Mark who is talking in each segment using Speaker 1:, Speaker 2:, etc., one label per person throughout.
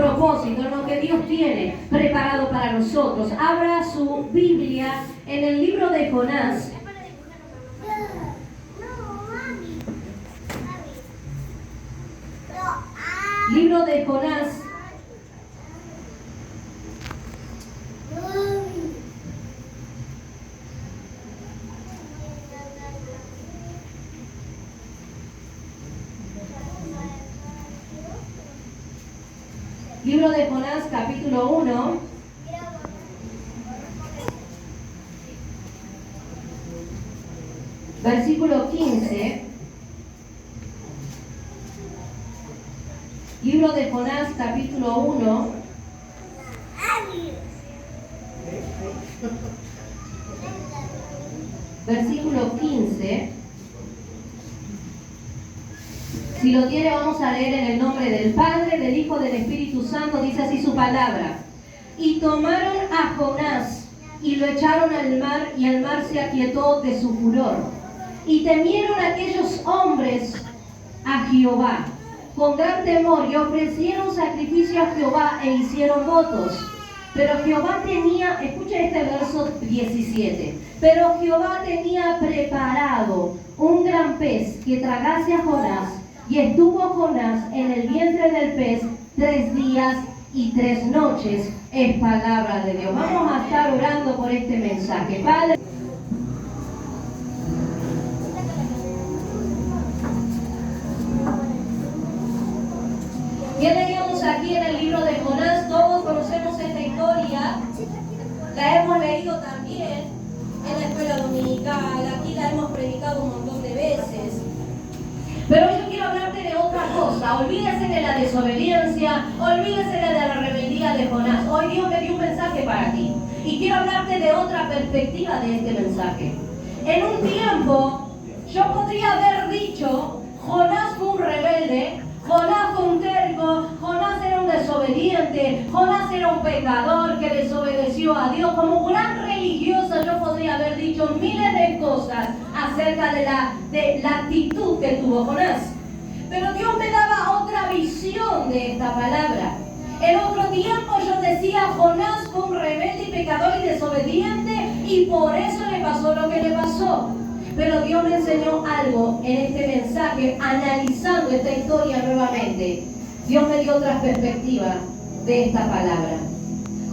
Speaker 1: propósito, en lo que Dios tiene preparado para nosotros. Abra su Biblia en el libro de Jonás. Libro de Jonás. Libro de Jonás, capítulo 1. Versículo 15. Libro de Jonás, capítulo 1. Versículo 15. Si lo tiene, vamos a leer en el nombre del Padre, del Hijo, del Espíritu Santo. Dice así su palabra. Y tomaron a Jonás y lo echaron al mar, y el mar se aquietó de su furor. Y temieron aquellos hombres a Jehová con gran temor, y ofrecieron sacrificio a Jehová e hicieron votos. Pero Jehová tenía, escuchen este verso 17, pero Jehová tenía preparado un gran pez que tragase a Jonás, y estuvo Jonás en el vientre del pez 3 días y 3 noches. Es palabra de Dios. Vamos a estar orando por este mensaje. Padre, ¿qué leíamos aquí en el libro de Jonás? Todos conocemos esta historia, la hemos leído también en la escuela dominical, aquí la hemos predicado un montón de veces. Pero yo quiero hablarte de otra cosa. Olvídese de la desobediencia, olvídese de la rebeldía de Jonás. Hoy Dios me dio un mensaje para ti y quiero hablarte de otra perspectiva de este mensaje. En un tiempo yo podría haber dicho: Jonás fue un rebelde, Jonás fue un terco, Jonás era un desobediente, Jonás era un pecador que desobedeció a Dios. Como gran religiosa yo podría haber dicho miles de cosas acerca de la actitud que tuvo Jonás. Pero Dios me daba otra visión de esta palabra. En otro tiempo yo decía: Jonás fue un rebelde y pecador y desobediente, y por eso le pasó lo que le pasó. Pero Dios me enseñó algo en este mensaje, analizando esta historia nuevamente. Dios me dio otra perspectiva de esta palabra.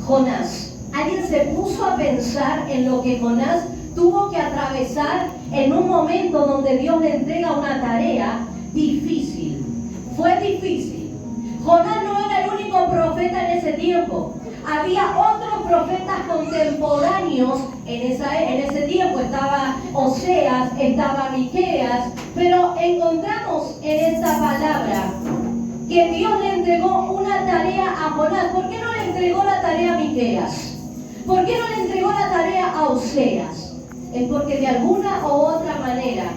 Speaker 1: Jonás. ¿Alguien se puso a pensar en lo que Jonás tuvo que atravesar en un momento donde Dios le entrega una tarea difícil? Fue difícil. Jonás no era el único profeta en ese tiempo. Había otros profetas contemporáneos en ese tiempo. Estaba Oseas, estaba Miqueas, pero encontramos en esta palabra que Dios le entregó una tarea a Jonás. ¿Por qué no le entregó la tarea a Miqueas? ¿Por qué no le entregó la tarea a Oseas? Es porque de alguna u otra manera,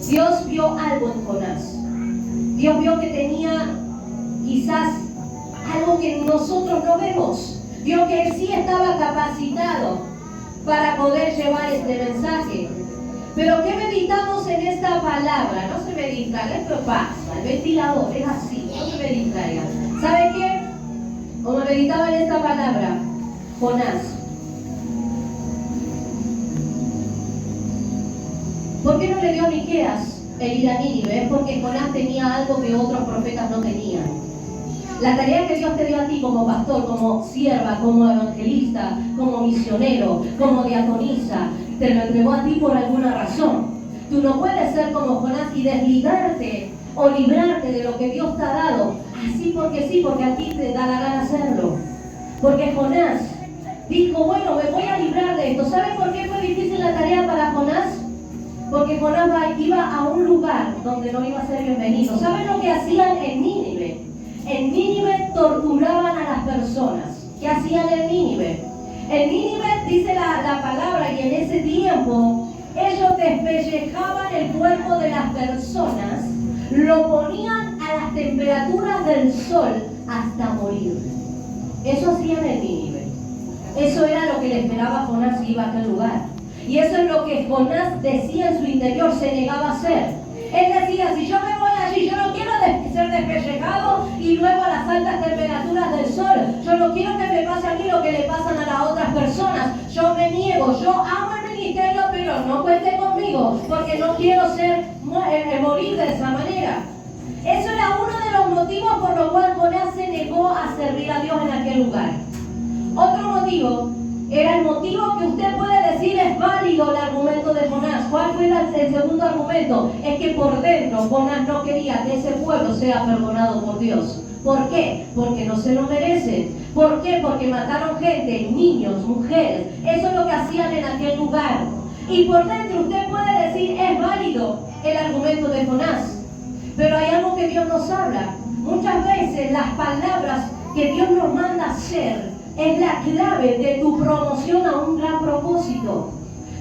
Speaker 1: Dios vio algo en Jonás. Dios vio que tenía quizás algo que nosotros no vemos. Vio que él sí estaba capacitado para poder llevar este mensaje. Pero ¿qué meditamos en esta palabra? No se me distraiga, esto pasa, el ventilador es así, no se me distraiga. ¿Sabe qué? Como meditaba en esta palabra, Jonás. ¿Por qué no le dio a Miqueas el ir a Nínive? Es porque Jonás tenía algo que otros profetas no tenían. La tarea que Dios te dio a ti como pastor, como sierva, como evangelista, como misionero, como diaconisa, te lo entregó a ti por alguna razón. Tú no puedes ser como Jonás y desligarte o librarte de lo que Dios te ha dado, así porque sí, porque a ti te da la gana hacerlo. Porque Jonás dijo: bueno, me voy a librar de esto. ¿Saben por qué fue difícil la tarea para Jonás? Porque Jonás iba a un lugar donde no iba a ser bienvenido. ¿Saben lo que hacían en Nínive? En Nínive torturaban a las personas. ¿Qué hacían en Nínive? En Nínive dice la palabra, y en ese tiempo ellos despellejaban el cuerpo de las personas, lo ponían a las temperaturas del sol hasta morir. Eso hacían en Nínive. Eso era lo que le esperaba a Jonás si iba a aquel lugar. Y eso es lo que Jonás decía en su interior, se negaba a hacer. Él decía, si yo me voy allí, yo no quiero ser despellejado y luego a las altas temperaturas del sol. Yo no quiero que me pase a mí lo que le pasan a las otras personas. Yo me niego, yo amo el ministerio, pero no cuente conmigo, porque no quiero morir de esa manera. Eso era uno de los motivos por los cuales Jonás se negó a servir a Dios en aquel lugar. Otro motivo era el motivo que usted puede decir es válido el argumento de Jonás. ¿Cuál fue el segundo argumento? Es que por dentro Jonás no quería que ese pueblo sea perdonado por Dios. ¿Por qué? Porque no se lo merecen. ¿Por qué? Porque mataron gente, niños, mujeres. Eso es lo que hacían en aquel lugar. Y por dentro usted puede decir es válido el argumento de Jonás. Pero hay algo que Dios nos habla. Muchas veces las palabras que Dios nos manda hacer es la clave de tu promoción a un gran propósito.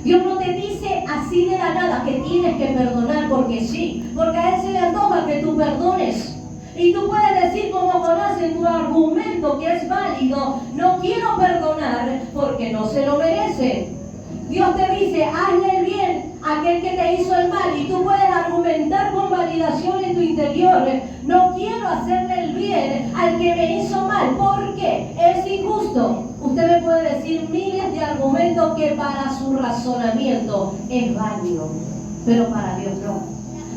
Speaker 1: Dios no te dice así de la nada que tienes que perdonar porque sí, porque a Él se le antoja que tú perdones. Y tú puedes decir como Jonás en tu argumento que es válido, no quiero perdonar porque no se lo merece. Dios te dice, hazle el bien a aquel que te hizo el mal, y tú puedes argumentar con validación en tu interior, no quiero hacerle el bien al que me hizo mal, porque es injusto. Usted me puede decir miles de argumentos que para su razonamiento es válido, pero para Dios no,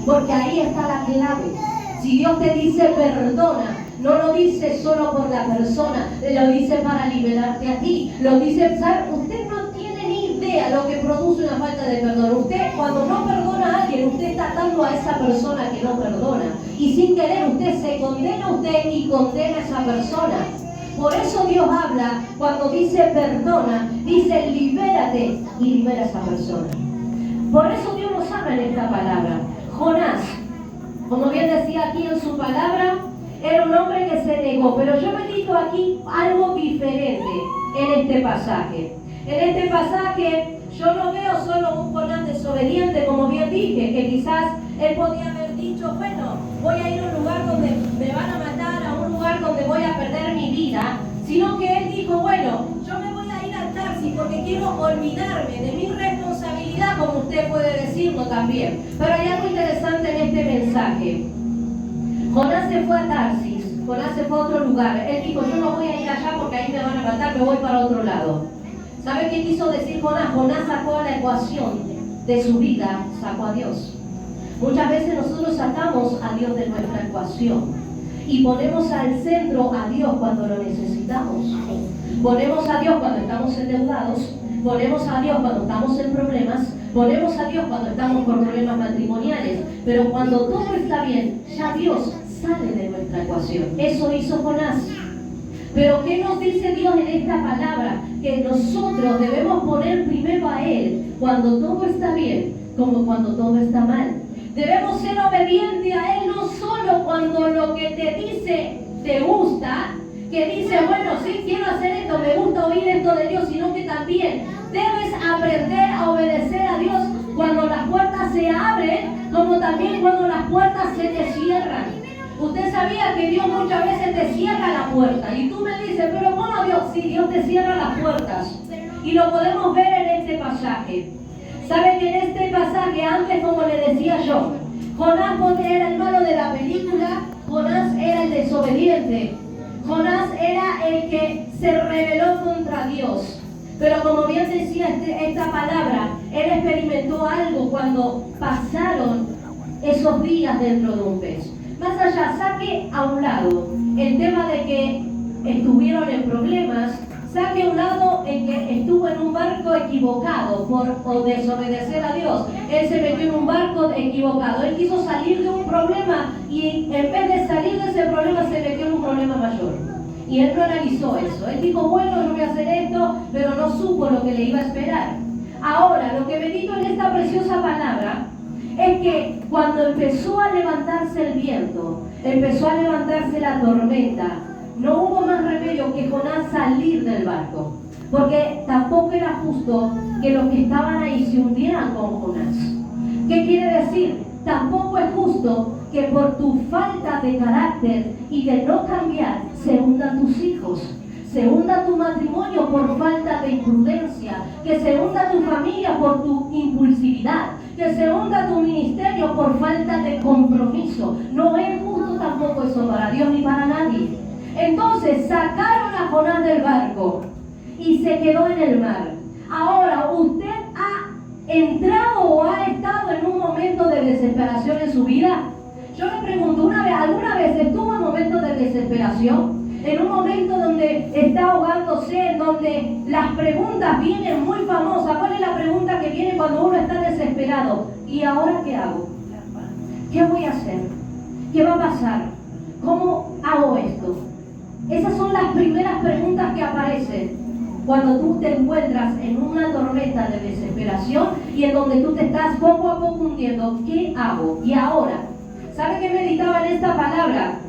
Speaker 1: porque ahí está la clave. Si Dios te dice perdona, no lo dice solo por la persona, lo dice para liberarte a ti, lo dice, ¿sabe? Usted no tiene ni idea lo que produce una falta de perdón. Usted cuando no perdona a alguien, usted está atando a esa persona que no perdona, y sin querer usted se condena a usted y condena a esa persona. Por eso Dios habla, cuando dice perdona, dice libérate y libera a esa persona. Por eso Dios nos habla en esta palabra. Jonás, como bien decía aquí en su palabra, era un hombre que se negó, pero yo medito aquí algo diferente en este pasaje. En este pasaje yo no veo solo un Jonás desobediente, como bien dije, que quizás él podía haber dicho, bueno, voy a ir a un lugar donde me van a matar, a un lugar donde voy a perder mi vida, sino que él dijo, bueno, yo me voy a ir a Tarsis porque quiero olvidarme de mi responsabilidad, como usted puede decirlo también. Pero hay algo interesante en este mensaje. Jonás se fue a Tarsis, Jonás se fue a otro lugar. Él dijo, yo no voy a ir allá porque ahí me van a matar, me voy para otro lado. ¿Sabe qué quiso decir Jonás? Jonás sacó a la ecuación de su vida, sacó a Dios. Muchas veces nosotros sacamos a Dios de nuestra ecuación y ponemos al centro a Dios cuando lo necesitamos. Ponemos a Dios cuando estamos endeudados, ponemos a Dios cuando estamos en problemas, ponemos a Dios cuando estamos por problemas matrimoniales, pero cuando todo está bien, ya Dios sale de nuestra ecuación. Eso hizo Jonás. Pero ¿qué nos dice Dios en esta palabra? Que nosotros debemos poner primero a Él cuando todo está bien, como cuando todo está mal. Debemos ser obedientes a Él no solo cuando lo que te dice te gusta, que dice, bueno, sí, quiero hacer esto, me gusta oír esto de Dios, sino que también debes aprender a obedecer a Dios cuando las puertas se abren, como también cuando las puertas se te cierran. Usted sabía que Dios muchas veces te cierra la puerta, y tú me dices, pero ¿cómo Dios? Sí, Dios te cierra las puertas, y lo podemos ver en este pasaje. ¿Sabe que en este pasaje, antes, como le decía yo, Jonás era el malo de la película, Jonás era el desobediente, Jonás era el que se rebeló contra Dios? Pero como bien decía esta palabra, él experimentó algo cuando pasaron esos días dentro de un pez. Más allá, saque a un lado el tema de que estuvieron en problemas, saque a un lado el que estuvo en un barco equivocado por desobedecer a Dios. Él se metió en un barco equivocado. Él quiso salir de un problema y en vez de salir de ese problema se metió en un problema mayor. Y él no analizó eso. Él dijo, bueno, yo voy a hacer esto, pero no supo lo que le iba a esperar. Ahora, lo que medito en esta preciosa palabra es que cuando empezó a levantarse el viento, empezó a levantarse la tormenta, no hubo más remedio que Jonás salir del barco, porque tampoco era justo que los que estaban ahí se hundieran con Jonás. ¿Qué quiere decir? Tampoco es justo que por tu falta de carácter y de no cambiar se hundan tus hijos, se hunda tu matrimonio por falta de imprudencia, que se hunda tu familia por tu impulsividad, que se hunda tu ministerio por falta de compromiso. No es justo tampoco eso para Dios ni para nadie. Entonces sacaron a Jonás del barco y se quedó en el mar. Ahora, ¿usted ha entrado o ha estado en un momento de desesperación en su vida? Yo le pregunto, ¿alguna vez estuvo en momentos de desesperación? En un momento donde está ahogándose, en donde las preguntas vienen muy famosas. ¿Cuál es la pregunta que viene cuando uno está desesperado? ¿Y ahora qué hago? ¿Qué voy a hacer? ¿Qué va a pasar? ¿Cómo hago esto? Esas son las primeras preguntas que aparecen cuando tú te encuentras en una tormenta de desesperación y en donde tú te estás poco a poco hundiendo. ¿Qué hago? ¿Y ahora? ¿Sabe qué meditaba en esta palabra?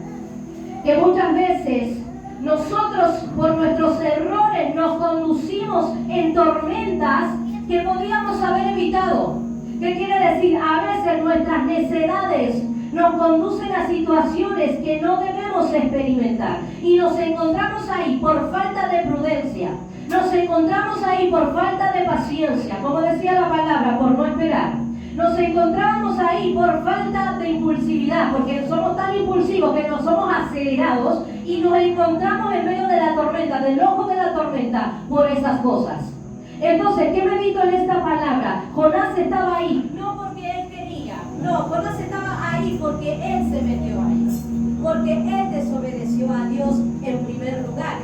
Speaker 1: Que muchas veces nosotros por nuestros errores nos conducimos en tormentas que podíamos haber evitado. ¿Qué quiere decir? A veces nuestras necedades nos conducen a situaciones que no debemos experimentar y nos encontramos ahí por falta de prudencia, nos encontramos ahí por falta de paciencia, como decía la palabra, por no esperar. Nos encontramos ahí por falta de impulsividad, porque somos tan impulsivos que nos somos acelerados y nos encontramos en medio de la tormenta, del ojo de la tormenta, por esas cosas. Entonces, ¿qué medito en esta palabra? Jonás estaba ahí, no porque él quería, no, Jonás estaba ahí porque él se metió ahí, porque él desobedeció a Dios en primer lugar.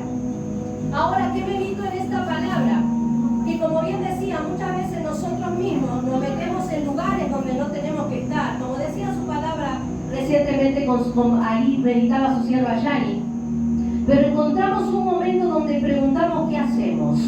Speaker 1: Ahora, ¿qué medito en esta palabra? Y como bien decía, muchas veces nosotros mismos nos metemos en lugares donde no tenemos que estar. Como decía su palabra recientemente, ahí meditaba su sierva Yani. Pero encontramos un momento donde preguntamos qué hacemos.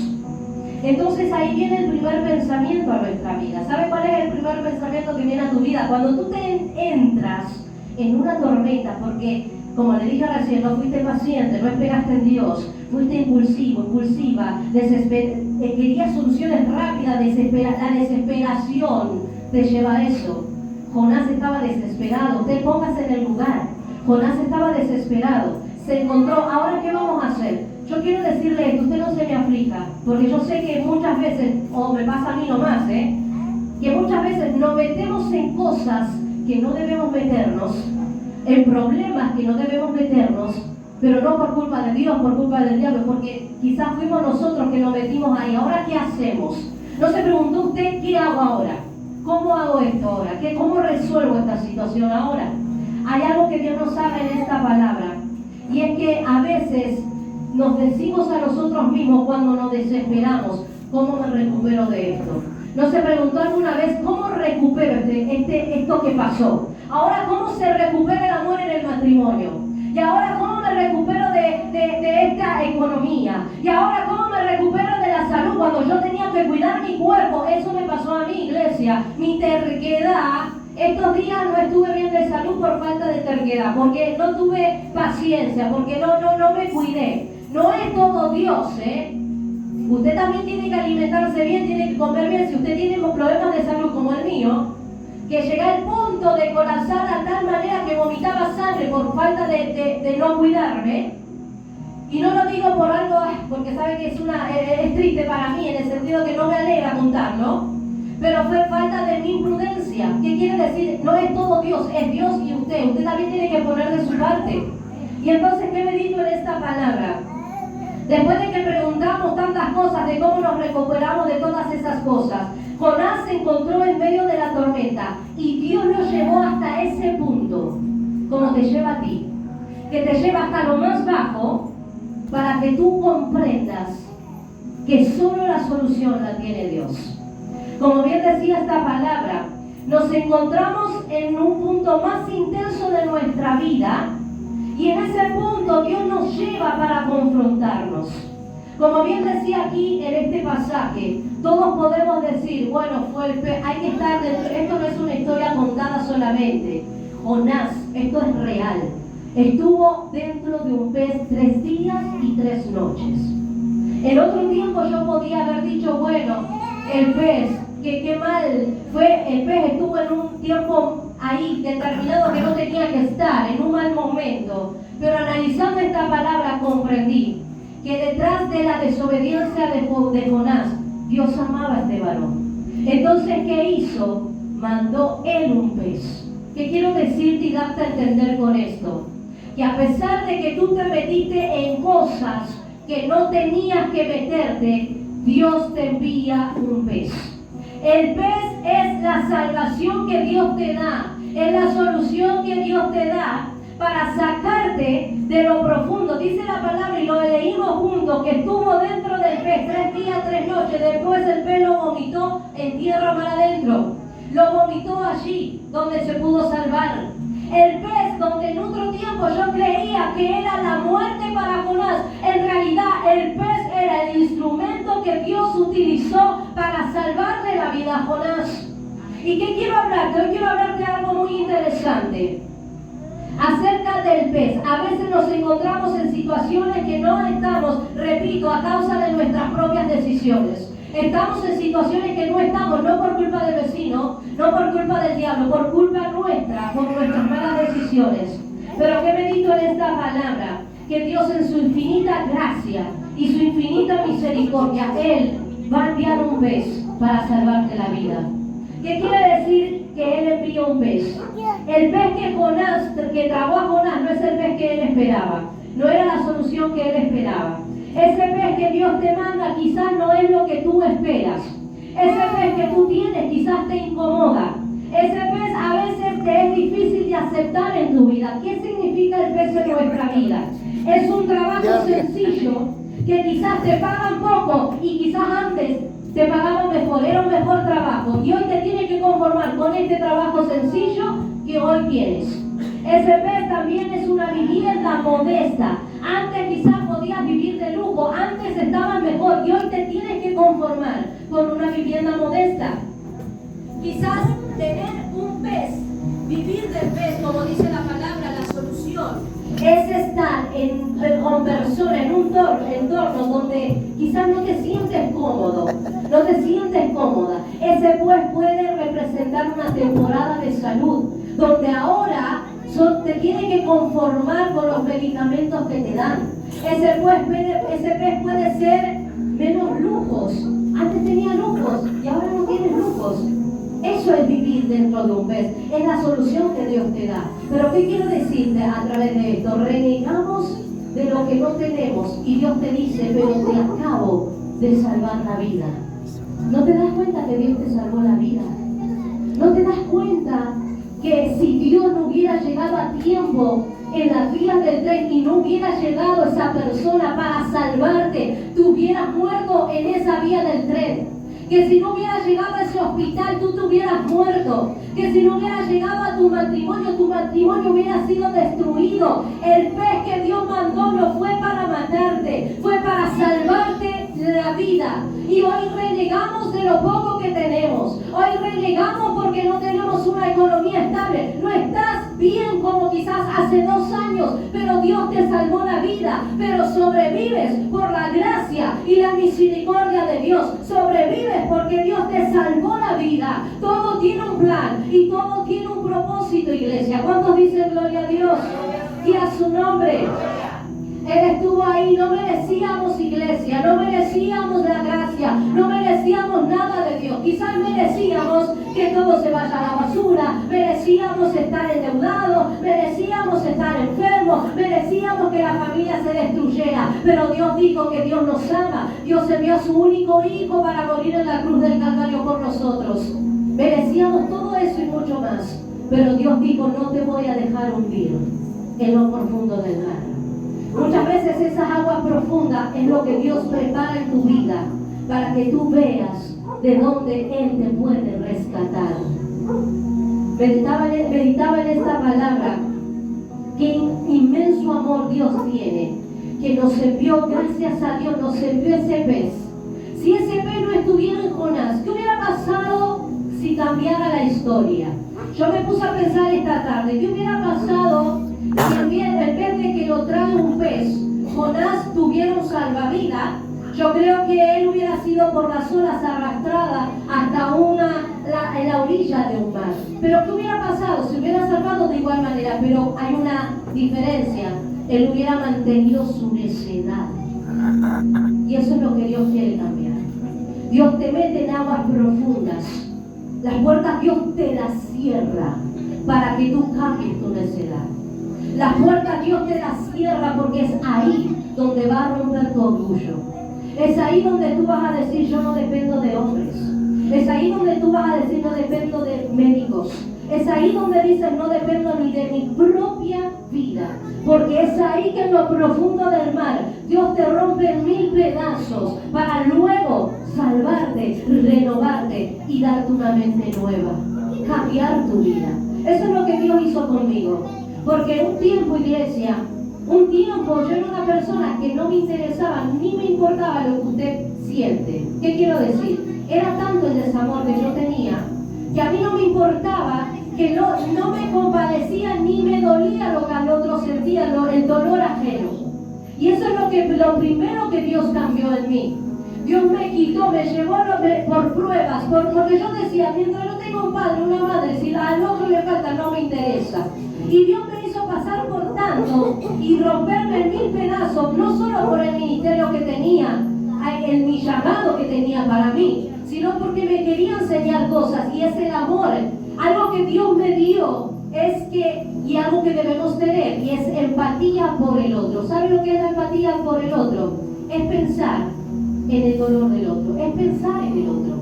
Speaker 1: Entonces ahí viene el primer pensamiento a nuestra vida. ¿Sabe cuál es el primer pensamiento que viene a tu vida? Cuando tú te entras en una tormenta, porque como le dije recién, no fuiste paciente, no esperaste en Dios, fuiste impulsivo, impulsiva, querías soluciones rápidas, la desesperación te lleva a eso. Jonás estaba desesperado, usted póngase en el lugar. Jonás estaba desesperado, se encontró, ¿ahora qué vamos a hacer? Yo quiero decirle esto, usted no se me aflija, porque yo sé que muchas veces, o me pasa a mí nomás, que muchas veces nos metemos en cosas que no debemos meternos, en problemas que no debemos meternos, pero no por culpa de Dios, por culpa del diablo, porque quizás fuimos nosotros que nos metimos ahí. ¿Ahora qué hacemos? ¿No se preguntó usted qué hago ahora? ¿Cómo hago esto ahora? ¿Cómo resuelvo esta situación ahora? Hay algo que Dios nos habla en esta palabra, y es que a veces nos decimos a nosotros mismos cuando nos desesperamos, ¿cómo me recupero de esto? ¿No se preguntó alguna vez cómo recupero esto que pasó? Ahora, ¿cómo se recupera el amor en el matrimonio? Y ahora, ¿cómo me recupero de esta economía? Y ahora, ¿cómo me recupero de la salud cuando yo tenía que cuidar mi cuerpo? Eso me pasó a mi iglesia, mi terquedad. Estos días no estuve bien de salud por falta de terquedad, porque no tuve paciencia, porque no me cuidé. No es todo Dios, Usted también tiene que alimentarse bien, tiene que comer bien. Si usted tiene problemas de salud como el mío, que llegué al punto de colapsar a tal manera que vomitaba sangre por falta de no cuidarme, y no lo digo por algo, porque sabe que es triste para mí, en el sentido que no me alegra contarlo, pero fue falta de mi imprudencia. ¿Qué quiere decir? No es todo Dios, es Dios y usted también tiene que poner de su parte. Y entonces, ¿qué medito en esta palabra? Después de que preguntamos tantas cosas de cómo nos recuperamos de todas esas cosas, Jonás se encontró en medio de la tormenta y Dios lo llevó hasta ese punto, como te lleva a ti, que te lleva hasta lo más bajo para que tú comprendas que solo la solución la tiene Dios. Como bien decía esta palabra, nos encontramos en un punto más intenso de nuestra vida. Y en ese punto Dios nos lleva para confrontarnos. Como bien decía aquí en este pasaje, todos podemos decir, bueno, hay que estar dentro. Esto no es una historia contada solamente. Jonás, esto es real. Estuvo dentro de un pez 3 días y 3 noches. En otro tiempo yo podía haber dicho, bueno, el pez, que qué mal fue, el pez estuvo en un tiempo ahí determinado que no tenía que estar, en un mal momento. Pero analizando esta palabra comprendí que detrás de la desobediencia de Jonás, Dios amaba a este varón. Entonces, ¿qué hizo? mandó Él un pez. ¿Qué quiero decirte y darte a entender con esto? Que a pesar de que tú te metiste en cosas que no tenías que meterte, Dios te envía un pez. El pez es la salvación que Dios te da, es la solución que Dios te da para sacarte de lo profundo. Dice la palabra, y lo leímos juntos, que estuvo dentro del pez 3 días, 3 noches. Después el pez lo vomitó en tierra mar adentro. Lo vomitó allí, donde se pudo salvar. El pez, donde en otro tiempo yo creía que era la muerte para Jonás, en realidad el pez era el instrumento que Dios utilizó para salvarle la vida a Jonás. ¿Y qué quiero hablarte? Hoy quiero hablarte de algo muy interesante acerca del pez. A veces nos encontramos en situaciones que no estamos, repito, a causa de nuestras propias decisiones. Estamos en situaciones que no estamos, no por culpa del vecino, no por culpa del diablo, por culpa nuestra, por nuestras malas decisiones. Pero qué bendito en esta palabra, que Dios en su infinita gracia y su infinita misericordia, Él va a enviar un pez para salvarte la vida. ¿Qué quiere decir que Él envió un pez? El pez que tragó a Jonás no es el pez que Él esperaba, no era la solución que Él esperaba. Ese pez que Dios te manda quizás no es lo que tú esperas. Ese pez que tú tienes quizás te incomoda. Ese pez a veces te es difícil de aceptar en tu vida. ¿Qué significa el pez en nuestra vida? Es un trabajo sencillo que quizás te pagan poco y quizás antes te pagaban mejor, era un mejor trabajo. Y hoy te tienes que conformar con este trabajo sencillo que hoy tienes. Ese pez también es una vivienda modesta. Antes quizás podías vivir de lujo, antes estabas mejor y hoy te tienes que conformar con una vivienda modesta. Quizás tener un pez, vivir del pez, como dice la palabra, la solución es estar con personas en un entorno donde quizás no te sientes cómodo, no te sientes cómoda. Ese pues puede representar una temporada de salud, donde ahora te tienes que conformar con los medicamentos que te dan. Ese pez puede ser menos lujos. Antes tenía lujos y ahora no tienes lujos. Eso es vivir dentro de un pez. Es la solución que Dios te da. Pero ¿qué quiero decirte a través de esto? Renegamos de lo que no tenemos y Dios te dice, pero te acabo de salvar la vida. ¿No te das cuenta que Dios te salvó la vida? ¿No te das cuenta que si Dios no hubiera llegado a tiempo en las vías del tren y no hubiera llegado esa persona para salvarte, tú hubieras muerto en esa vía del tren? Que si no hubieras llegado a ese hospital, tú te hubieras muerto. Que si no hubieras llegado a tu matrimonio hubiera sido destruido. El pez que Dios mandó no fue para matarte, fue para salvarte la vida. Y hoy renegamos de lo poco que tenemos. Hoy renegamos porque no tenemos una economía estable. No estás bien como quizás hace 2 años, pero Dios te salvó la vida. Pero sobrevives por la gracia y la misericordia de Dios. Sobrevives porque Dios te salvó la vida. Todo tiene un plan y todo tiene un propósito, iglesia. ¿Cuántos dicen gloria a Dios? Y a su nombre. Él estuvo ahí, no merecíamos iglesia, no merecíamos la gracia, no merecíamos nada de Dios. Quizás merecíamos que todo se vaya a la basura, merecíamos estar endeudados, merecíamos estar enfermos, merecíamos que la familia se destruyera. Pero Dios dijo que Dios nos ama. Dios envió a su único hijo para morir en la cruz del Calvario por nosotros. Merecíamos todo eso y mucho más. Pero Dios dijo, no te voy a dejar hundir en lo profundo del mar. Muchas veces esas aguas profundas es lo que Dios prepara en tu vida para que tú veas de dónde Él te puede rescatar. Meditaba en esta palabra. Qué inmenso amor Dios tiene, que nos envió, gracias a Dios, nos envió ese pez. Si ese pez no estuviera en Jonás, ¿qué hubiera pasado si cambiara la historia? Yo me puse a pensar esta tarde, ¿qué hubiera pasado si en vez de que lo trae un pez, Jonás tuviera un salvavidas? Yo creo que él hubiera sido por las olas arrastrada hasta en la orilla de un mar. Pero ¿qué hubiera pasado? Se hubiera salvado de igual manera, pero hay una diferencia. Él hubiera mantenido su necedad. Y eso es lo que Dios quiere cambiar. Dios te mete en aguas profundas Las puertas Dios te las cierra para que tú cambies tu necedad. Las puertas Dios te las cierra porque es ahí donde va a romper tu orgullo. Es ahí donde tú vas a decir, yo no dependo de hombres. Es ahí donde tú vas a decir, no dependo de médicos. Es ahí donde dices, no dependo ni de mi propia vida. Porque es ahí que en lo profundo del mar Dios te rompe en 1000 pedazos para luego salvarte, renovarte y darte una mente nueva. Cambiar tu vida. Eso es lo que Dios hizo conmigo. Porque un tiempo, iglesia, un tiempo yo era una persona que no me interesaba ni me importaba lo que usted siente. ¿Qué quiero decir? Era tanto el desamor que yo tenía que a mí no me importaba, que no me compadecía ni me dolía lo que al otro sentía, el dolor ajeno. Y eso es lo primero que Dios cambió en mí. Dios me quitó, me llevó por pruebas, porque yo decía, mientras yo tengo un padre, una madre, si al otro le falta, no me interesa. Y Dios me hizo pasar por tanto y romperme en 1000 pedazos, no solo por el ministerio que tenía, mi llamado que tenía para mí, sino porque me quería enseñar cosas, y es el amor. Algo que Dios me dio y algo que debemos tener, y es empatía por el otro. ¿Sabe lo que es la empatía por el otro? Es pensar en el dolor del otro, es pensar en el otro.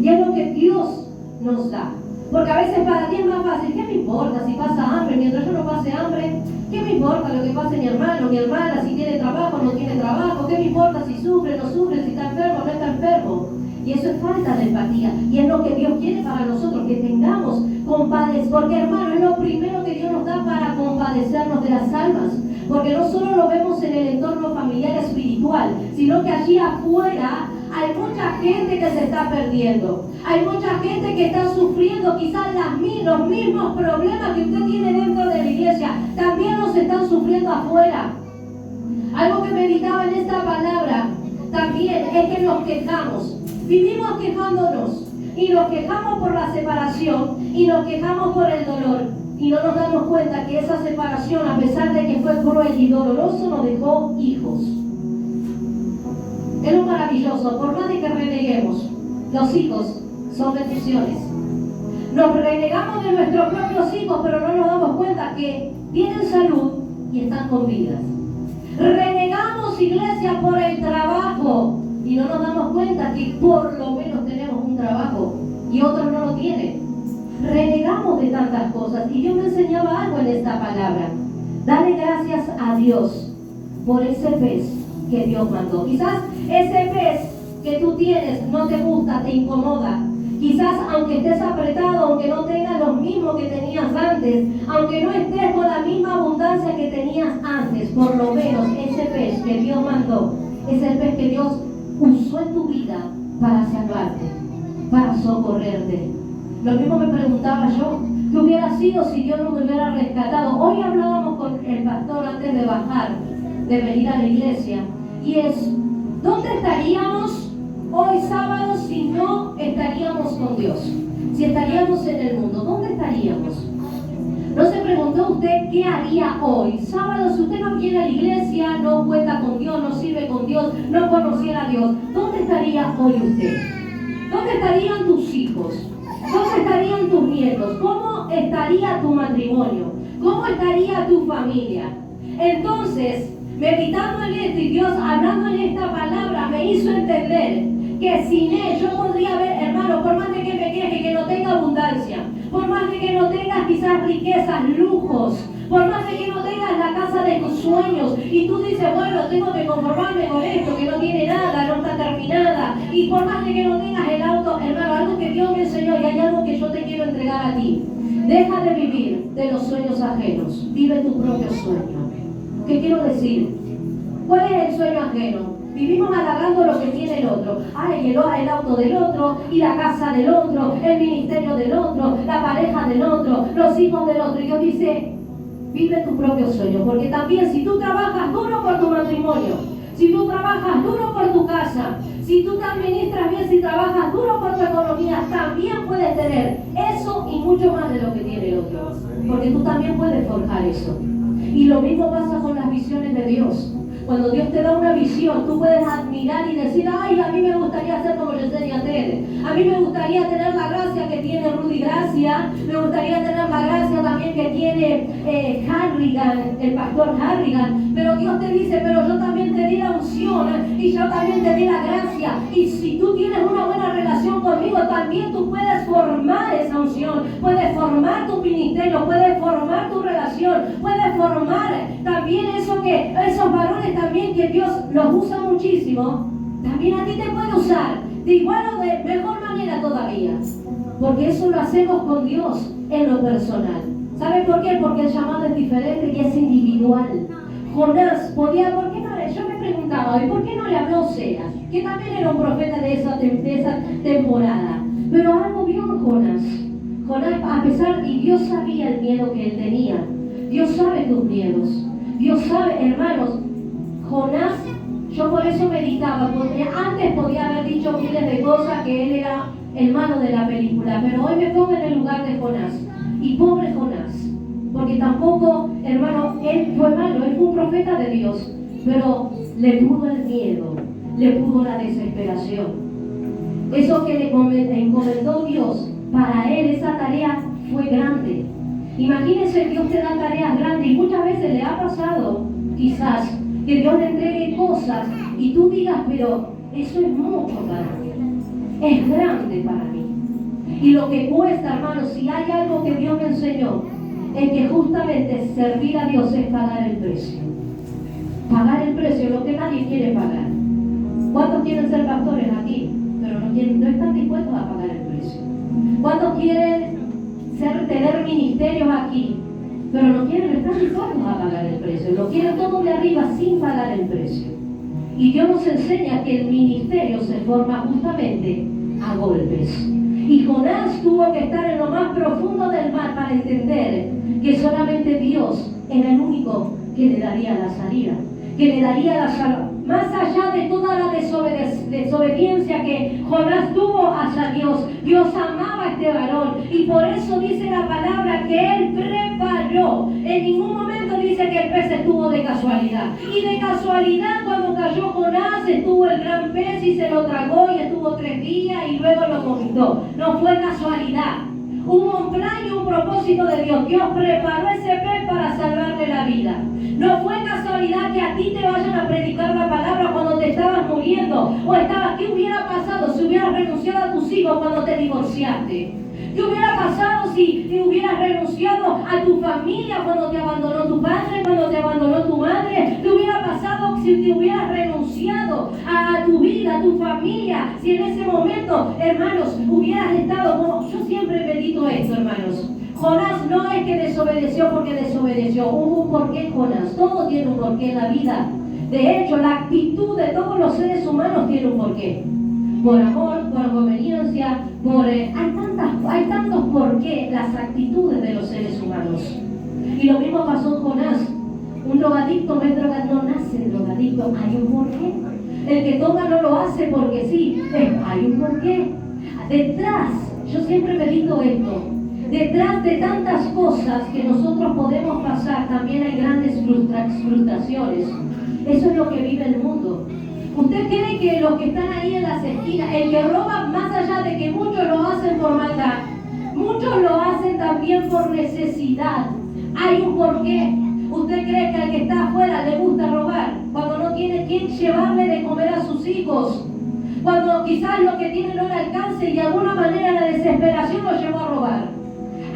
Speaker 1: Y es lo que Dios nos da. Porque a veces para ti es más fácil, ¿qué me importa si pasa hambre? Mientras yo no pase hambre, ¿qué me importa lo que pase mi hermano, mi hermana, si tiene trabajo o no tiene trabajo? ¿Qué me importa si sufre, no sufre, si está enfermo o no está enfermo? Y eso es falta de empatía. Y es lo que Dios quiere para nosotros, que tengamos compadecimiento. Porque, hermano, es lo primero que Dios nos da para compadecernos de las almas. Porque no solo lo vemos en el entorno familiar espiritual, sino que allí afuera hay mucha gente que se está perdiendo. Hay mucha gente que está sufriendo quizás los mismos problemas que usted tiene dentro de la iglesia. También los están sufriendo afuera. Algo que meditaba en esta palabra también es que nos quejamos. Vivimos quejándonos y nos quejamos por la separación y nos quejamos por el dolor. Y no nos damos cuenta que esa separación, a pesar de que fue cruel y doloroso, nos dejó hijos. Es lo maravilloso, por más de que reneguemos, los hijos son bendiciones. Nos renegamos de nuestros propios hijos, pero no nos damos cuenta que tienen salud y están con vida. Renegamos, iglesia, por el trabajo y no nos damos cuenta que por lo menos tenemos un trabajo y otros no lo tienen. Renegamos de tantas cosas, y Dios me enseñaba algo en esta palabra. Dale gracias a Dios por ese pez que Dios mandó. Quizás ese pez que tú tienes no te gusta, te incomoda. Quizás aunque estés apretado, aunque no tengas lo mismo que tenías antes, aunque no estés con la misma abundancia que tenías antes, por lo menos ese pez que Dios mandó es el pez que Dios usó en tu vida para salvarte, para socorrerte. Lo mismo me preguntaba yo, ¿qué hubiera sido si Dios no me hubiera rescatado? Hoy hablábamos con el pastor antes de bajar, de venir a la iglesia, y es, ¿dónde estaríamos hoy sábado si no estaríamos con Dios? Si estaríamos en el mundo, ¿dónde estaríamos? ¿No se preguntó usted qué haría hoy? Sábado, si usted no viene a la iglesia, no cuenta con Dios, no sirve con Dios, no conociera a Dios, ¿dónde estaría hoy usted? ¿Dónde estarían tus hijos? ¿Cómo estarían tus nietos? ¿Cómo estaría tu matrimonio? ¿Cómo estaría tu familia? Entonces, meditando en esto y Dios hablando en esta palabra, me hizo entender que sin Él yo podría ver, hermano, por más de que me queje, que no tenga abundancia, por más de que no tengas quizás riquezas, lujos, por más de que no tengas la casa de tus sueños, y tú dices, bueno, tengo que conformarme con esto, que no tiene nada, no está terminada, y por más de que no tengas el auto, hermano, algo que Dios me enseñó, y hay algo que yo te quiero entregar a ti. Deja de vivir de los sueños ajenos, vive tu propio sueño. ¿Qué quiero decir? ¿Cuál es el sueño ajeno? Vivimos halagando lo que tiene el otro. Ay, el auto del otro, y la casa del otro, el ministerio del otro, la pareja del otro, los hijos del otro. Y Dios dice, vive tu propio sueño, porque también si tú trabajas duro por tu matrimonio, si tú trabajas duro por tu casa, si tú te administras bien, si trabajas duro por tu economía, también puedes tener eso y mucho más de lo que tiene el otro, porque tú también puedes forjar eso. Y lo mismo pasa con las visiones de Dios. Cuando Dios te da una visión, tú puedes admirar y decir, ay, a mí me gustaría ser como Yesenia Tere. A mí me gustaría tener la gracia que tiene Rudy Gracia. Me gustaría tener la gracia también que tiene Harrigan, el pastor Harrigan. Pero Dios te dice, pero yo también te di la unción y yo también te di la gracia. Y si tú tienes una buena relación conmigo, también tú puedes formar esa unción. Puedes formar tu ministerio, puedes formar tu relación, puedes formar también esos varones también que Dios los usa muchísimo, también a ti te puede usar de igual o de mejor manera todavía, porque eso lo hacemos con Dios en lo personal. ¿Sabe por qué? Porque el llamado es diferente y es individual. Jonás podía, ¿por qué no? Yo me preguntaba hoy, ¿por qué no le habló a Oseas? Que también era un profeta de esa temporada. Pero algo vio en Jonás. Jonás, a pesar, y Dios sabía el miedo que él tenía. Dios sabe tus miedos. Dios sabe, hermanos, Jonás, yo por eso meditaba, porque antes podía haber dicho miles de cosas que él era el malo de la película, pero hoy me pongo en el lugar de Jonás. Y pobre Jonás, porque tampoco, hermano, él fue malo, él fue un profeta de Dios, pero le pudo el miedo, le pudo la desesperación. Eso que le encomendó Dios, para él esa tarea fue grande. Imagínense, Dios te da tareas grandes y muchas veces le ha pasado, quizás, que Dios le entregue cosas y tú digas, pero eso es mucho para mí, es grande para mí. Y lo que cuesta, hermanos, si hay algo que Dios me enseñó, es que justamente servir a Dios es pagar el precio. Pagar el precio, lo que nadie quiere pagar. ¿Cuántos quieren ser pastores aquí? Pero no están dispuestos a pagar el precio. ¿Cuántos quieren tener ministerios aquí, pero no están dispuestos a pagar el precio? Lo quieren todo de arriba sin pagar el precio. Y Dios nos enseña que el ministerio se forma justamente a golpes. Y Jonás tuvo que estar en lo más profundo del mar para entender que solamente Dios era el único que le daría la salida, que le daría la salvación. Más allá de toda la desobediencia que Jonás tuvo hacia Dios, Dios amaba a este varón y por eso dice la palabra que él preparó. En ningún momento dice que el pez estuvo de casualidad. Y de casualidad cuando cayó Jonás estuvo el gran pez y se lo tragó y estuvo 3 días y luego lo vomitó. No fue casualidad. Hubo un plan y un propósito de Dios. Dios preparó ese pez para salvarle la vida. No fue casualidad que a ti te vayan a predicar la palabra cuando te estabas muriendo. O ¿qué hubiera pasado si hubieras renunciado a tus hijos cuando te divorciaste? ¿Qué hubiera pasado si te hubieras renunciado a tu familia cuando te abandonó tu padre, cuando te abandonó tu madre? ¿Qué hubiera pasado si te hubieras renunciado a tu vida, a tu familia? Si en ese momento, hermanos, hubieras estado como... Yo siempre medito esto, hermanos. Jonás no es que desobedeció porque desobedeció. Hubo un porqué, Jonás. Todo tiene un porqué en la vida. De hecho, la actitud de todos los seres humanos tiene un porqué. Por amor, por conveniencia, hay tantos porqué las actitudes de los seres humanos. Y lo mismo pasó con Jonás. Un drogadicto no es drogadicto, no nace drogadicto, hay un porqué. El que toma no lo hace porque sí, hay un porqué. Detrás, yo siempre medito esto, detrás de tantas cosas que nosotros podemos pasar, también hay grandes frustraciones. Eso es lo que vive el mundo. ¿Usted cree que los que están ahí en las esquinas, el que roba, más allá de que muchos lo hacen por maldad, muchos lo hacen también por necesidad? Hay un porqué. ¿Usted cree que al que está afuera le gusta robar? Cuando no tiene quien llevarle de comer a sus hijos. Cuando quizás lo que tiene no le alcance y de alguna manera la desesperación lo llevó a robar.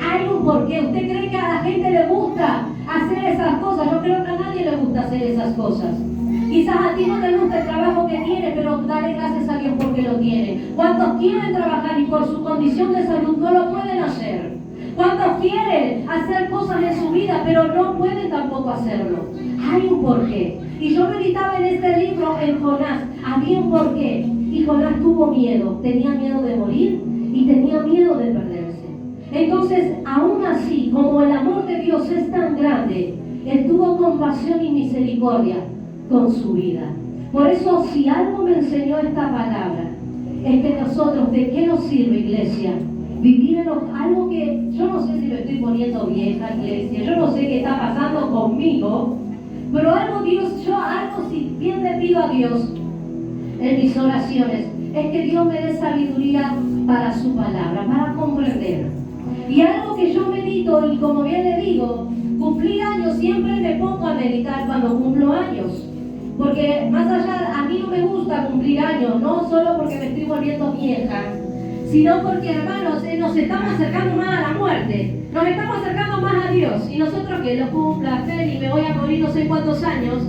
Speaker 1: Hay un porqué. ¿Usted cree que a la gente le gusta hacer esas cosas? Yo creo que a nadie le gusta hacer esas cosas. Quizás a ti no te gusta el trabajo que tienes, pero dale gracias a Dios porque lo tiene. ¿Cuántos quieren trabajar y por su condición de salud no lo pueden hacer? ¿Cuántos quieren hacer cosas en su vida, pero no pueden tampoco hacerlo? Hay un porqué. Y yo meditaba en este libro, en Jonás. Había un porqué. Y Jonás tuvo miedo. Tenía miedo de morir y tenía miedo de perderse. Entonces, aún así, como el amor de Dios es tan grande, Él tuvo compasión y misericordia con su vida. Por eso, si algo me enseñó esta palabra, es que nosotros, ¿de qué nos sirve, iglesia? Vivir en algo que yo no sé si me estoy poniendo vieja, iglesia, yo no sé qué está pasando conmigo, Pero algo si bien le pido a Dios en mis oraciones, es que Dios me dé sabiduría para su palabra, para comprender. Y algo que yo medito, y como bien le digo, cumplir años, siempre me pongo a meditar cuando cumplo años. Porque más allá, a mí no me gusta cumplir años, no solo porque me estoy volviendo vieja, sino porque, hermanos, nos estamos acercando más a la muerte, nos estamos acercando más a Dios. Y nosotros que lo cumpla, y me voy a morir no sé cuántos años,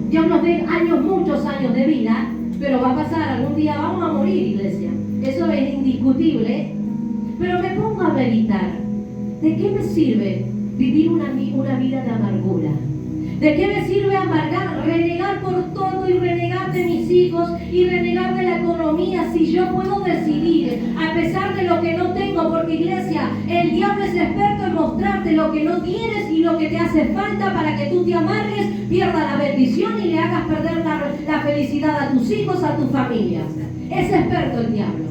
Speaker 1: Dios nos dé años, muchos años de vida, pero va a pasar, algún día vamos a morir, iglesia. Eso es indiscutible. Pero me pongo a meditar. ¿De qué me sirve vivir una vida de amargura? ¿De qué me sirve renegar por todo y renegar de mis hijos y renegar de la economía si yo puedo decidir, a pesar de lo que no tengo? Porque, iglesia, el diablo es experto en mostrarte lo que no tienes y lo que te hace falta para que tú te amargues, pierdas la bendición y le hagas perder la felicidad a tus hijos, a tu familia. Es experto el diablo.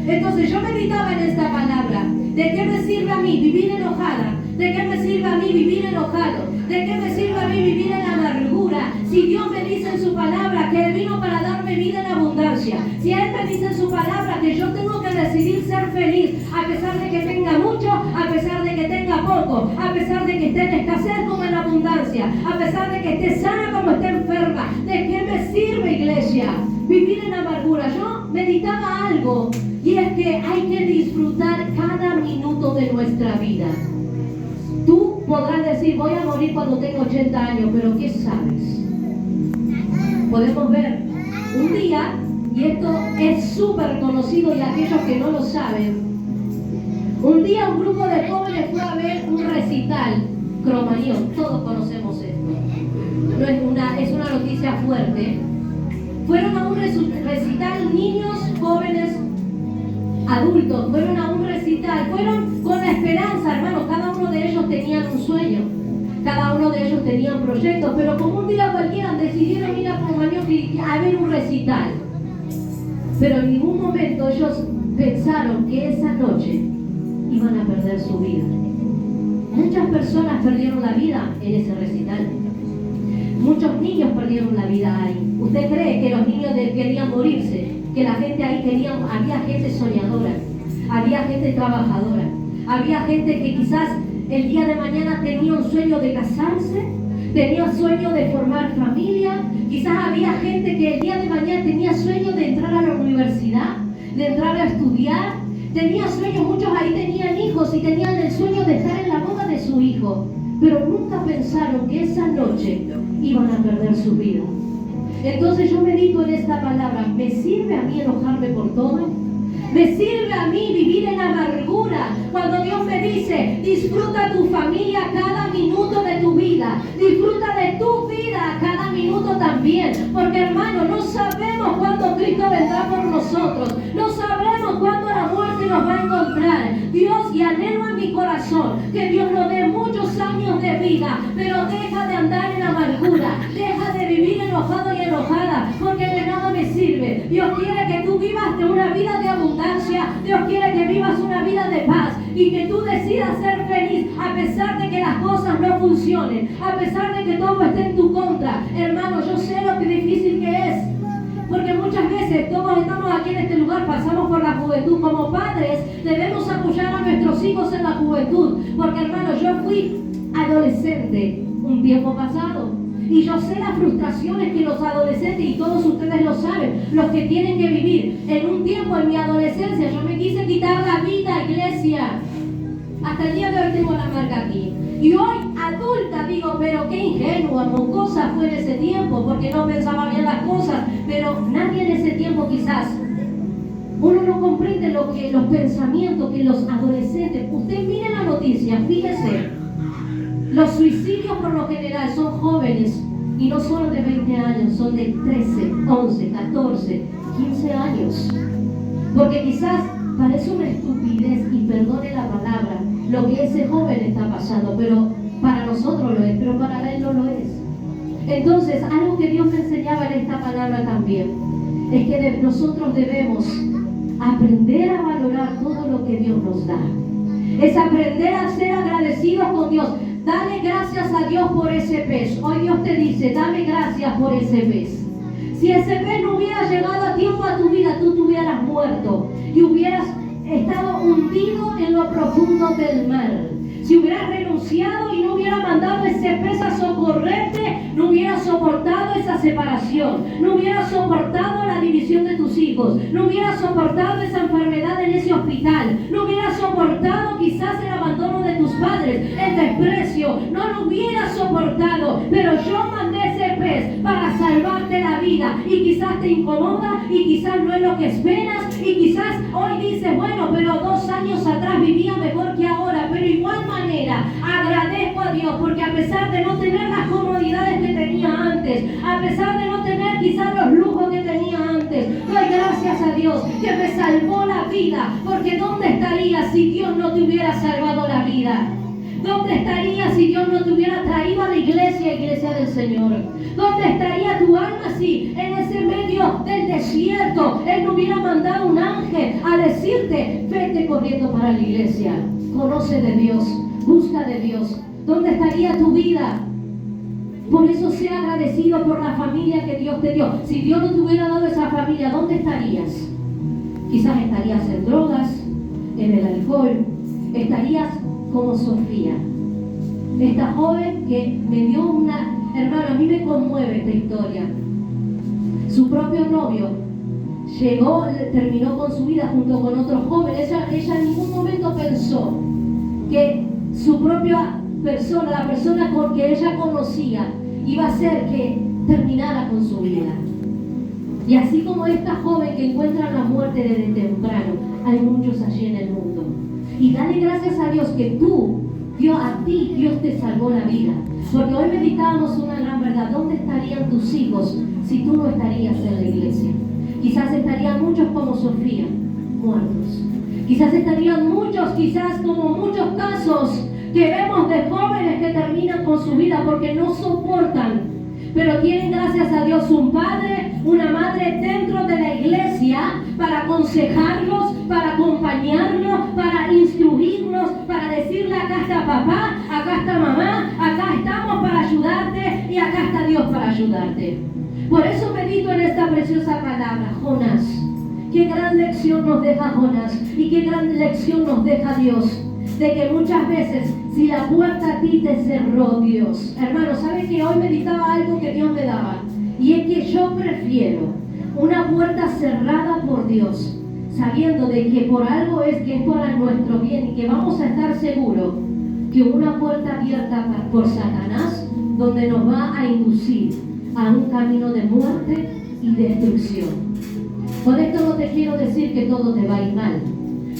Speaker 1: Entonces yo meditaba en esta palabra. ¿De qué me sirve a mí vivir enojada? ¿De qué me sirve a mí vivir enojado? ¿De qué me sirve a mí vivir en amargura? Si Dios me dice en su palabra que Él vino para darme vida en abundancia, si Él me dice en su palabra que yo tengo que decidir ser feliz, a pesar de que tenga mucho, a pesar de que tenga poco, a pesar de que esté en escasez como en abundancia, a pesar de que esté sana como esté enferma, ¿de qué me sirve, iglesia, vivir en amargura? Yo meditaba algo, y es que hay que disfrutar cada minuto de nuestra vida. Tú podrás decir, voy a morir cuando tenga 80 años, pero ¿qué sabes? Podemos ver un día, y esto es súper conocido y aquellos que no lo saben, un día un grupo de jóvenes fue a ver un recital, Cromañón, todos conocemos esto, es una noticia fuerte. Fueron a un recital niños, jóvenes, adultos, fueron a un recital, fueron con la esperanza, hermanos, cada uno de ellos tenían un sueño, cada uno de ellos tenían proyectos, pero como un día cualquiera decidieron ir a Cromañón a ver un recital. Pero en ningún momento ellos pensaron que esa noche iban a perder su vida. Muchas personas perdieron la vida en ese recital. Muchos niños perdieron la vida ahí. ¿Usted cree que los niños querían morirse? Que la gente ahí había gente soñadora, había gente trabajadora, había gente que quizás el día de mañana tenía un sueño de casarse, tenía un sueño de formar familia, quizás había gente que el día de mañana tenía sueño de entrar a la universidad, de entrar a estudiar, tenía sueños, muchos ahí tenían hijos y tenían el sueño de estar en la boda de su hijo, pero nunca pensaron que esa noche iban a perder su vida. Entonces yo medito en esta palabra. ¿Me sirve a mí enojarme por todo? ¿Me sirve a mí vivir en amargura? Cuando Dios me dice, disfruta tu familia cada minuto de tu vida, disfruta de tu vida cada minuto también, porque, hermano, no sabemos cuándo Cristo vendrá por nosotros, no sabremos cuándo la muerte nos va a encontrar. Dios, y anhelo en mi corazón que Dios nos dé muchos años de vida, pero deja de andar en amargura, deja de vivir enojado y enojada, porque de nada me sirve. Dios quiere que tú vivas de una vida de abundancia, Dios quiere que vivas una vida de paz y que tú decidas ser feliz a pesar de que las cosas no funcionen, a pesar de que todo esté en tu contra. Hermano, yo sé lo que difícil que es, porque muchas veces todos estamos aquí en este lugar, pasamos por la juventud. Como padres debemos apoyar a nuestros hijos en la juventud, porque, hermano, yo fui adolescente un tiempo pasado y yo sé las frustraciones que los adolescentes, y todos ustedes lo saben, los que tienen que vivir. En un tiempo, en mi adolescencia, yo me quise quitar la vida, iglesia. Hasta el día de hoy tengo la marca aquí. Y hoy, adulta, digo, pero qué ingenua, mocosa fue en ese tiempo, porque no pensaba bien las cosas. Pero nadie en ese tiempo quizás, uno no comprende los pensamientos que los adolescentes. Usted mire la noticia, fíjese. Los suicidios por lo general son jóvenes, y no solo de 20 años, son de 13, 11, 14, 15 años. Porque quizás parece una estupidez, y perdone la palabra, lo que ese joven está pasando, pero para nosotros lo es, pero para él no lo es. Entonces, algo que Dios me enseñaba en esta palabra también, es que nosotros debemos aprender a valorar todo lo que Dios nos da. Es aprender a ser agradecidos con Dios. Dale gracias a Dios por ese pez. Hoy Dios te dice, dame gracias por ese pez. Si ese pez no hubiera llegado a tiempo a tu vida, tú te hubieras muerto y hubieras estado hundido en lo profundo del mar. Si hubieras renunciado y no hubiera mandado ese pez a socorrerte, no hubieras soportado esa separación, no hubieras soportado la división de tus hijos, no hubieras soportado esa enfermedad en ese hospital, no hubieras soportado quizás el abandono de tus padres, el desprecio, no lo hubieras soportado, pero yo mandé ese pez para salvarte la vida y quizás te incomoda y quizás no es lo que esperas y quizás hoy dices, bueno, pero 2 años atrás vivía mejor que ahora, pero igual manera agradezco a Dios porque a pesar de no tener las comodidades que tenía antes, a pesar de no tener quizás los lujos que tenía antes, doy gracias a Dios que me salvó la vida, porque ¿dónde estarías si Dios no te hubiera salvado la vida? ¿Dónde estarías si Dios no te hubiera traído a la iglesia del Señor? ¿Dónde estaría tu alma si en ese medio del desierto Él no hubiera mandado un ángel a decirte, vete corriendo para la iglesia? Conoce de Dios, busca de Dios. ¿Dónde estaría tu vida? Por eso sea agradecido por la familia que Dios te dio. Si Dios no te hubiera dado esa familia, ¿dónde estarías? Quizás estarías en drogas, en el alcohol, estarías como Sofía, esta joven que me dio una... Hermano, a mí me conmueve esta historia. Su propio novio llegó, terminó con su vida junto con otros jóvenes. Ella en ningún momento pensó que su propia persona, la persona con que ella conocía, iba a hacer que terminara con su vida. Y así como esta joven que encuentra la muerte desde temprano, hay muchos allí en el mundo. Y dale gracias a Dios que Dios te salvó la vida. Porque hoy meditábamos una gran verdad. ¿Dónde estarían tus hijos si tú no estarías en la iglesia? Quizás estarían muchos como Sofía, muertos. Quizás estarían muchos, quizás como muchos casos que vemos de jóvenes que terminan con su vida porque no soportan. Pero tienen, gracias a Dios, un padre, una madre dentro de la iglesia para aconsejarlos, para acompañarlos, para instruirnos, para decirle, acá está papá, acá está mamá, acá estamos para ayudarte y acá está Dios para ayudarte. Por eso medito en esta preciosa palabra, Jonás. Qué gran lección nos deja Jonás y qué gran lección nos deja Dios. De que muchas veces, si la puerta a ti te cerró Dios, hermano, ¿sabe que hoy meditaba algo que Dios me daba? Y es que yo prefiero una puerta cerrada por Dios, sabiendo de que por algo es que es para nuestro bien y que vamos a estar seguros, que una puerta abierta por Satanás, donde nos va a inducir a un camino de muerte y destrucción. Con esto no te quiero decir que todo te va a ir mal.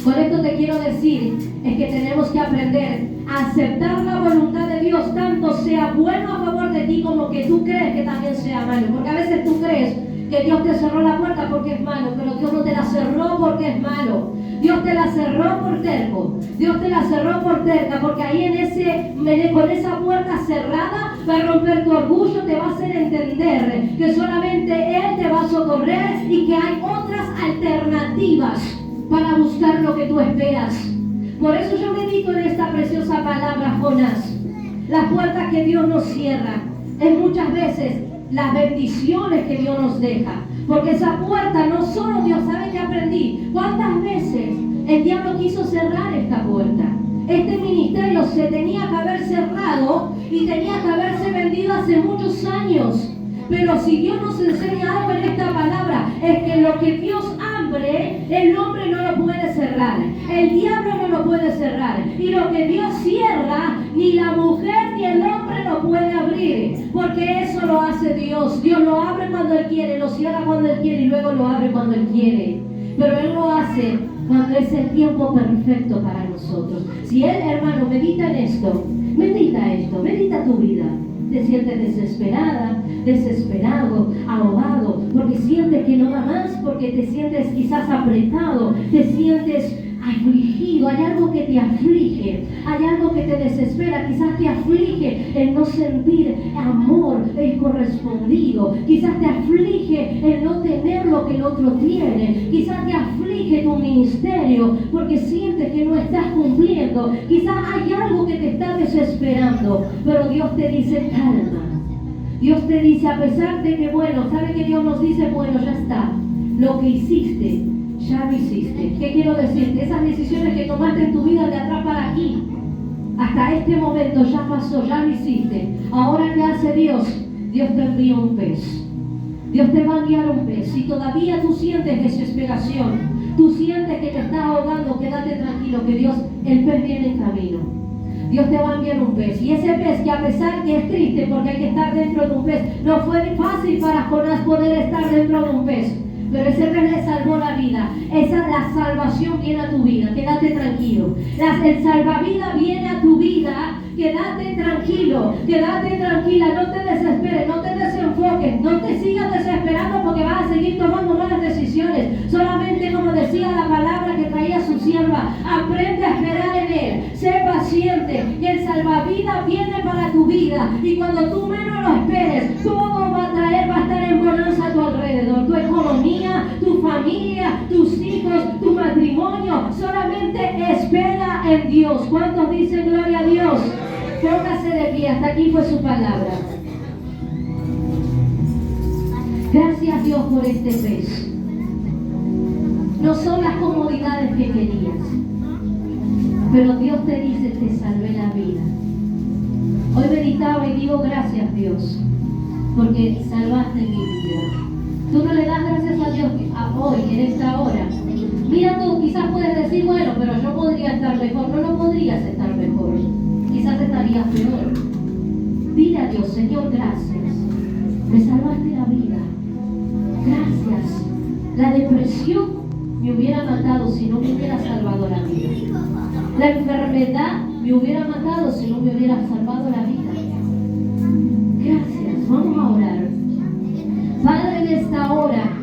Speaker 1: Con esto te quiero decir es que tenemos que aprender a aceptar la voluntad de Dios, tanto sea bueno a favor de ti como que tú crees que también sea malo. Porque a veces tú crees que Dios te cerró la puerta porque es malo, pero Dios no te la cerró porque es malo. Dios te la cerró por terco. Dios te la cerró por terca, porque ahí con esa puerta cerrada va a romper tu orgullo, te va a hacer entender que solamente Él te va a socorrer y que hay otras alternativas para buscar lo que tú esperas. Por eso yo medito en esta preciosa palabra, Jonás. Las puertas que Dios nos cierra es muchas veces las bendiciones que Dios nos deja. Porque esa puerta no solo Dios, ¿sabe qué aprendí? ¿Cuántas veces el diablo quiso cerrar esta puerta? Este ministerio se tenía que haber cerrado y tenía que haberse vendido hace muchos años. Pero si Dios nos enseña algo en esta palabra, es que lo que Dios abre, el hombre no lo puede cerrar. El diablo no lo puede cerrar. Y lo que Dios cierra, ni la mujer ni el hombre lo puede abrir. Porque eso lo hace Dios. Dios lo abre cuando Él quiere, lo cierra cuando Él quiere y luego lo abre cuando Él quiere. Pero Él lo hace cuando es el tiempo perfecto para nosotros. Si Él, hermano, medita en esto, medita tu vida. Te sientes desesperada, desesperado, ahogado, porque sientes que no da más, porque te sientes quizás apretado, te sientes afligido. afligido, hay algo que te aflige, hay algo que te desespera, quizás te aflige el no sentir amor correspondido, quizás te aflige el no tener lo que el otro tiene, quizás te aflige tu ministerio porque sientes que no estás cumpliendo, quizás hay algo que te está desesperando, pero Dios te dice calma. Dios te dice, a pesar de que, bueno, ¿sabe que Dios nos dice? Bueno, ya está, lo que hiciste, ya lo hiciste. ¿Qué quiero decirte? Esas decisiones que tomaste en tu vida de atrás para aquí, hasta este momento ya pasó, ya lo hiciste. Ahora, ¿qué hace Dios? Dios te envía un pez. Dios te va a enviar un pez. Si todavía tú sientes desesperación, tú sientes que te estás ahogando, quédate tranquilo, que Dios, el pez viene en camino. Dios te va a enviar un pez. Y ese pez, que a pesar que es triste porque hay que estar dentro de un pez, no fue fácil para Jonás poder estar dentro de un pez, pero ese pez le salvó la vida. La salvación viene a tu vida, quédate tranquilo. El salvavidas viene a tu vida, quédate tranquilo, quédate tranquila, no te desesperes, no te desenfoques, no te sigas desesperando porque vas a seguir tomando malas decisiones. Solamente, como decía la palabra que traía su sierva, aprende a esperar en Él, sé paciente, y el salvavidas viene para tu vida, y cuando tú menos lo esperes, todo va a estar en bonanza a tu alrededor, tu economía, tu familia, tus hijos, tu matrimonio. Solamente espera en Dios. ¿Cuántos dicen gloria a Dios? Póngase de pie, hasta aquí fue su palabra. Gracias Dios por este pez. No son las comodidades que querías, pero Dios te dice, te salvé la vida. Hoy meditaba y digo gracias Dios, porque salvaste mi vida. Tú no le das gracias a Dios hoy, en esta hora. Mira tú, quizás puedes decir, bueno, pero yo podría estar mejor. No podrías estar mejor. Quizás estarías peor. Dile a Dios, Señor, gracias. Me salvaste la vida. Gracias. La depresión me hubiera matado si no me hubiera salvado la vida. La enfermedad me hubiera matado si no me hubiera salvado la vida. Gracias. Vamos a orar. Padre, en esta hora